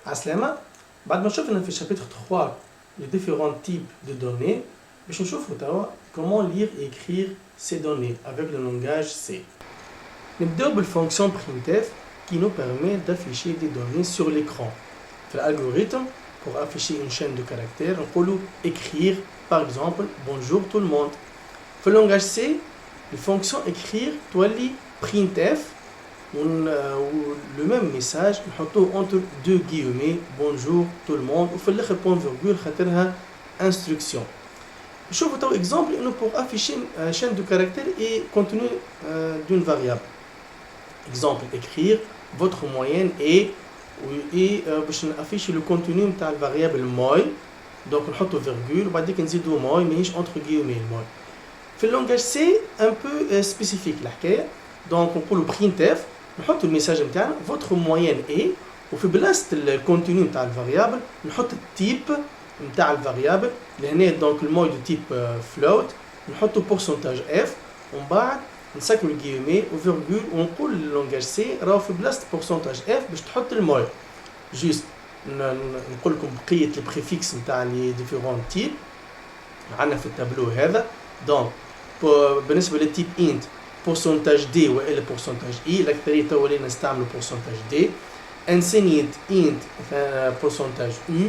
عسلامة. بعد ما شفنا في chapitre 3 les différents types de données, باش نشوفوا توا comment lire et écrire ces données avec le langage C. نبداو بالfonction printf qui nous permet d'afficher des données sur l'écran. في l'algorithme, pour afficher une chaîne de caractères, on peut écrire par exemple bonjour tout le monde. في le langage C, la fonction écrire تولي printf le même message نحطوه entre deux guillemets bonjour tout le monde وفي الاخر point virgule خاطرها instruction. نشوفوا تو exemple انه pour afficher une chaîne de caractères et contenu d'une variable. Exemple écrire votre moyenne est باش نافيشي le contenu نتاع الفاريابل موي دونك نحطوا virgule وبعديك نزيدوا موي ماهيش entre guillemets الموي. في اللونجاج سي un peu spécifique الحكايه دونك نقولوا printf نحطوا الميساج نتاعنا votre moyenne est وفي بلاصه الكونتينيو نتاع الفاريابل نحط التيب نتاع الفاريابل لهنا دونك الموي دو تيب float نحطوا pourcentage f ومن بعد نسكروا الجيومي وفيرغول ونقول للونجاج سي راهو في بلاصه pourcentage f باش تحط الموي جوست نقول لكم بقيه البريفيكس نتاع لي ديفيرون تيب عندنا في التابلو هذا. دونك بالنسبه للتيب انت pourcentage d والا pourcentage e الاكثريه تو ولينا نستعملوا pourcentage d. انسينيت انت pourcentage u.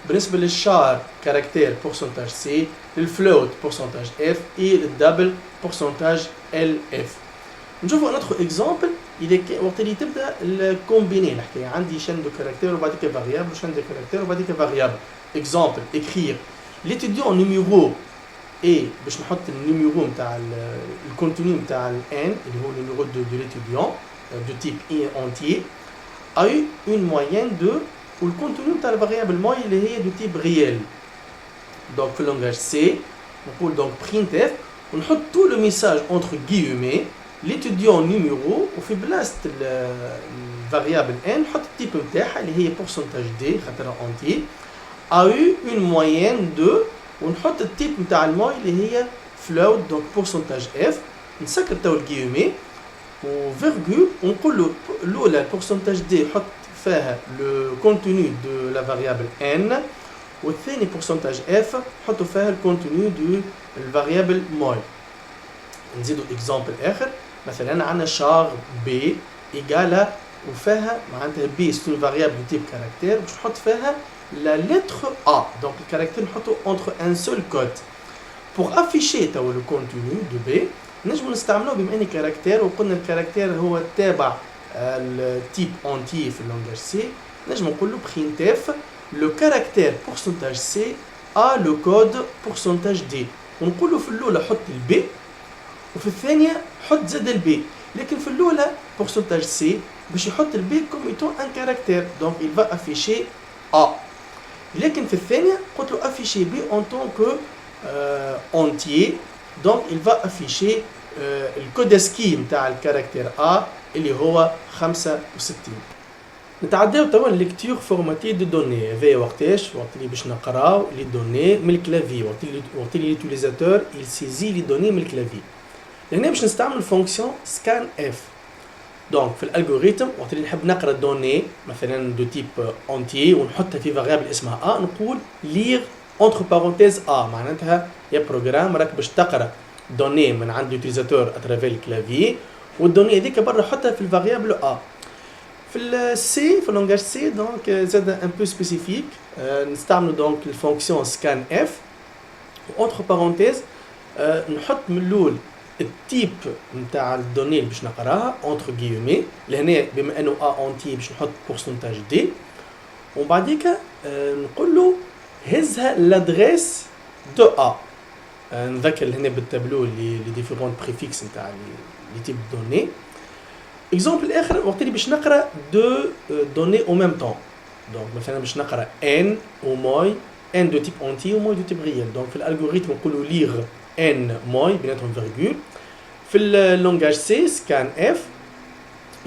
بالنسبه للشار كاركتير pourcentage c. للفلوت pourcentage f et للدبل pourcentage lf. نشوفوا ناخذ اكزامبل اذا وقت اللي تبدا الكومبيني الحكايه عندي شان دو كاركتير وبعد كده فاريابل وشان دو كاركتير وبعد كده فاريابل. اكزامبل écrire l'étudiant numéro et باش نحط النيميرو نتاع الكونتينيو نتاع n اللي هو النيميرو de l'étudiant de type entier a eu une moyenne de والكونتينيو نتاع الفاريابل موي اللي هي de type réel. donc في اللونجاج سي نقول donc printf ونحط tout le message entre guillemets l'étudiant numéro وفي بلاصه الفاريابل n نحط التيب نتاعها اللي هي pourcentage d خاطرها entier a eu une moyenne de ونحط التيب نتاع الموي اللي هي float دونك pourcentage f نسكر تو الجيومي وفيرغول ونقول له الاولى pourcentage d نحط فيها لو كونتينيو دو لا فاريابل n والثاني pourcentage f نحطوا فيها الكونتينيو دو الفاريابل موي. نزيدوا اكزامبل اخر مثلا عندنا شار b ايجالا وفيها معناتها b سي اون فاريابل دو تيب كاركتير باش نحط فيها la lettre A. Donc le caractère nous entre un seul code. Pour afficher le contenu de B, nous نستعملوه بما ان caractère وقلنا الكاركتير هو تابع التيب entier في اللونجاج C. نجم نقول له printf le caractère pourcentage C a le code pourcentage D. ونقول له في الاولى حط البي وفي الثانيه حط زاد البي لكن في الاولى pourcentage C باش يحط البي comme étant un caractère donc il va afficher A. لكن في الثانية قلت له afficher B en tant que entier donc il va afficher الكود اسكي نتاع الكاركتير A اللي هو 65. نتعداو توا ليكتور فورماتي دو دوني هذايا وقتاش وقت اللي باش نقراو لي دوني من الكلافي وقت اللي ليوتيليزاتور il سيزي لي دوني من الكلافي. لهنا باش نستعمل الفونكسيون سكان اف. دونك في الالغوريثم وقت اللي نحب نقرا دوني مثلا دو تيب اونتي ونحطها في فاريابل اسمها ا نقول لير اونتر بارونتيز ا معناتها يا بروجرام راك باش تقرا دوني من عند اليوتيليزاتور اترافير الكلافي والدوني هذيك برا حطها في الفاريابل ا. في السي في اللونجاج سي دونك زاد ان بو سبيسيفيك نستعملوا دونك الفونكسيون سكان اف اونتر بارونتيز نحط من الاول التيب نتاع الدوني اللي باش نقراها اونتر غيومي لهنا بما انه ا اونتي باش نحط بورسنتاج دي ومن بعديك نقول له هزها لادريس دو ا. نذكر هنا بالتابلو لي ديفيرون بريفيكس نتاع لي تيب دوني. اكزامبل اخر وقت اللي باش نقرا دو دوني او ميم طون دونك مثلا باش نقرا ان وموي ان دو تيب اونتي وموي دو تيب ريال دونك في الالغوريثم نقولوا ليغ n موي بيناتهم فيرغول. في اللونجاج سي سكان اف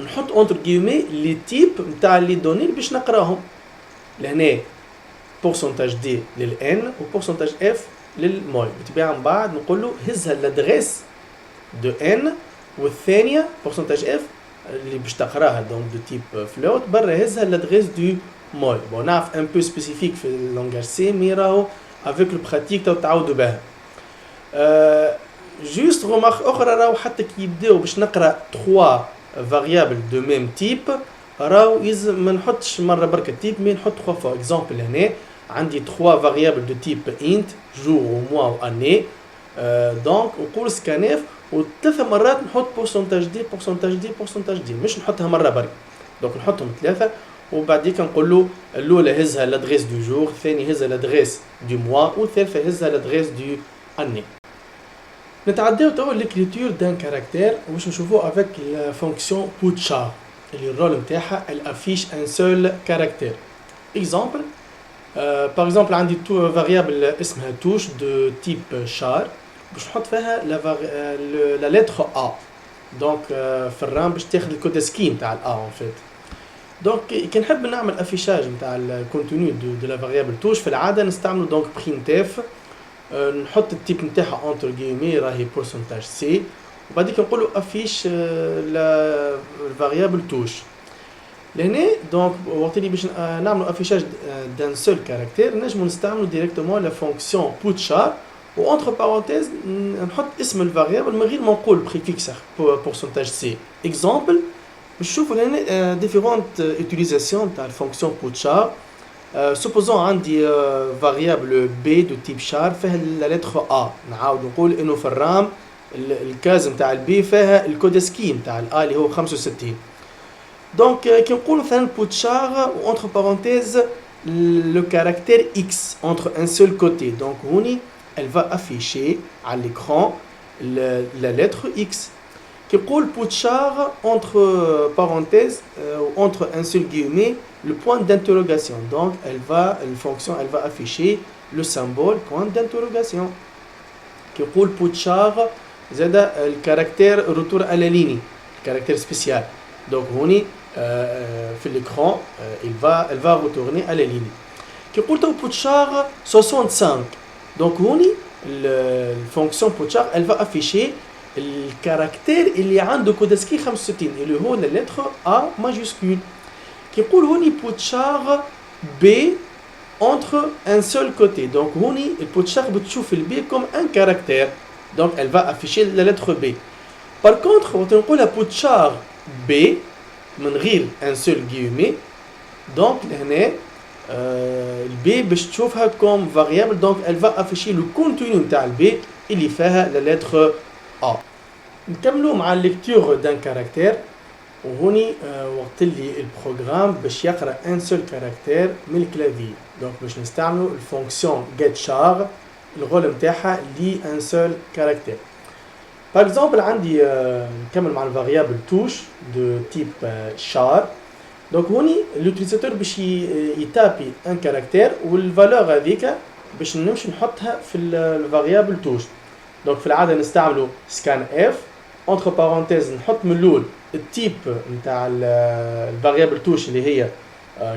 نحط اونتر غيومي لي تيب نتاع لي دوني اللي باش نقراهم لهنا pourcentage d للان وبورسنتاج اف للموي بالطبيعه من بعد نقول له هزها لادريس دو n والثانيه pourcentage f اللي باش تقراها دونك دو تيب فلوت برا هزها لادريس دو مول. بون نعرف ان بو سبيسيفيك في اللونجاج سي مي راهو افيك لو براتيك تعودوا بها. جوست غومارك اخرى راهو حتى كي يبداو باش نقرا 3 فاريابل دو ميم تيب راهو يلزم ما نحطش مره بركه تيب مي نحط 3 فوا. اكزومبل هنا عندي 3 فاريابل دو تيب انت جور و موا و اني. دونك نقول سكانيف وثلاثه مرات نحط بورسنتاج دي بورسنتاج دي بورسنتاج دي، مش نحطها مره برك. دونك نحطهم ثلاثه وبعديك نقول له الاولى هزها لادريس دو جور، الثاني هزها لادريس دو موا والثالثه هزها لادريس دو اني. نتعداو توا ليكريتور دان كاركتير باش نشوفوه افيك لا فونكسيون بوتشار اللي الرول نتاعها الافيش ان سول كاركتير. اكزومبل باغ اكزومبل عندي فاريابل اسمها توش دو تيب شار باش نحط فيها لا لتر ا. دونك في الرام باش تاخذ الكود سكيم تاع الا ان فيت. دونك كي نحب نعمل افيشاج نتاع الكونتوني دو لا فاريابل توش في العاده نستعملوا دونك برينتيف. نحط التيب نتاعها اونتر جيمي راهي بورسنتاج سي وبعديك نقولوا افيش لا فاريابل توش. لهنا دونك وقت اللي باش نعملوا افيشاج دان سول كاركتير نجموا نستعملوا ديريكتومون لا فونكسيون بوتشار و انتر بارونتيز نحط اسم الفاريابل من غير ما نقول بريفيكس بورسنتاج سي. اكزومبل باش نشوفوا هنا ديفيرونت اوتيليزاسيون تاع الفونكسيون بوتشار. supposons عندي variable b de type char فيها la lettre a. نعاود نقول انه في الرام الكاز نتاع البي فيها الكود سكيم تاع الA اللي هو 65. دونك كي نقول مثلا بوتشار و entre parenthèses le caractère x entre un seul côté. Donc هوني elle va afficher على l'écran la lettre x. Qui نقول بوتشار entre parenthèses entre un seul guillemet le point d'interrogation. Donc la fonction elle va afficher le symbole point d'interrogation. Qui نقول بوتشار زاد le caractère retour à la ligne, le caractère spécial. Donc هوني في l'écran elle va retourner à la ligne. Qui نقول تو بوتشار 65. Donc هوني la fonction بوتشار elle va afficher الكاركتير اللي عنده كود سكي 65 اللي هو لا لتر ا ماجيسكول. كيقول هوني بوتشار بي اونتر ان سول كوتي. دونك هوني البوتشار بتشوف البي كوم ان كاركتير دونك elle va afficher لا لتر بي. بار كونتر وقت نقولها بوتشار بي من غير ان سول غيومي دونك لهنا البي باش تشوفها كوم فاريابل دونك elle va afficher لو كونتوني نتاع البي اللي فيها لا لتر A. نكملوا مع الليكتور دان كاركتير وهوني وقت اللي البروغرام باش يقرا ان سول كاركتير من الكلافي. دونك باش نستعملوا الفونكسيون get char الغول نتاعها لي ان سول كاركتير. باغ اكزومبل عندي نكمل مع الفاريابل توش دو تيب char. دونك هوني لوتيليزاتور باش يتابي ان كاركتير والفالور هذيك باش نمشي نحطها في الفاريابل توش. دونك في العاده نستعملوا سكان اف اونتر بارونتيز نحط من الاول التيب نتاع الفاريابل توش اللي هي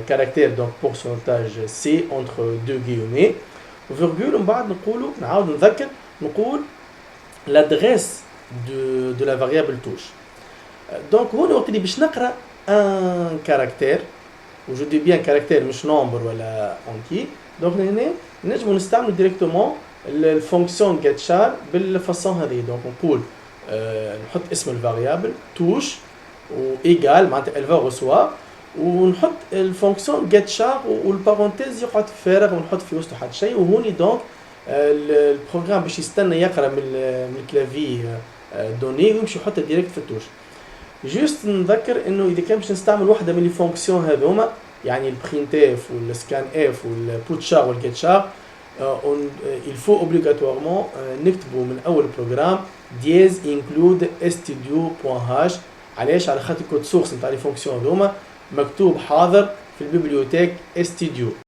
كاركتير دونك بورسنتاج سي اونتر دو غيومي وفيرغول ومن بعد نقولوا نعاود نذكر نقول لادريس دو لا فاريابل توش. دونك هنا وقت اللي باش نقرا ان كاركتير وجو دي بيان كاركتير مش نومبر ولا اونتي. دونك هنا نجموا نستعملوا ديريكتومون الفونكسيون get char بالفاصون هذه. دونك نقول نحط اسم الفاريابل توش و ايغال معناتها elle va recevoir ونحط الفونكسيون get char والبارونتيز يقعد فارغ ونحط في وسطه حتى شيء. وهوني دونك البروغرام باش يستنى يقرا من الكلافي دوني ويمشي يحطها ديريكت في التوش. جوست نذكر انه اذا كان باش نستعمل واحده من لي فونكسيون هذوما يعني البرينتيف والسكان اف والبوتشار والجيت شار il faut obligatoirement نكتبوا من اول بروغرام ديز include studio.h. علاش؟ على خاطر كود سورس نتاع لي فونكسيون هذوما مكتوب حاضر في البيبليوتيك studio.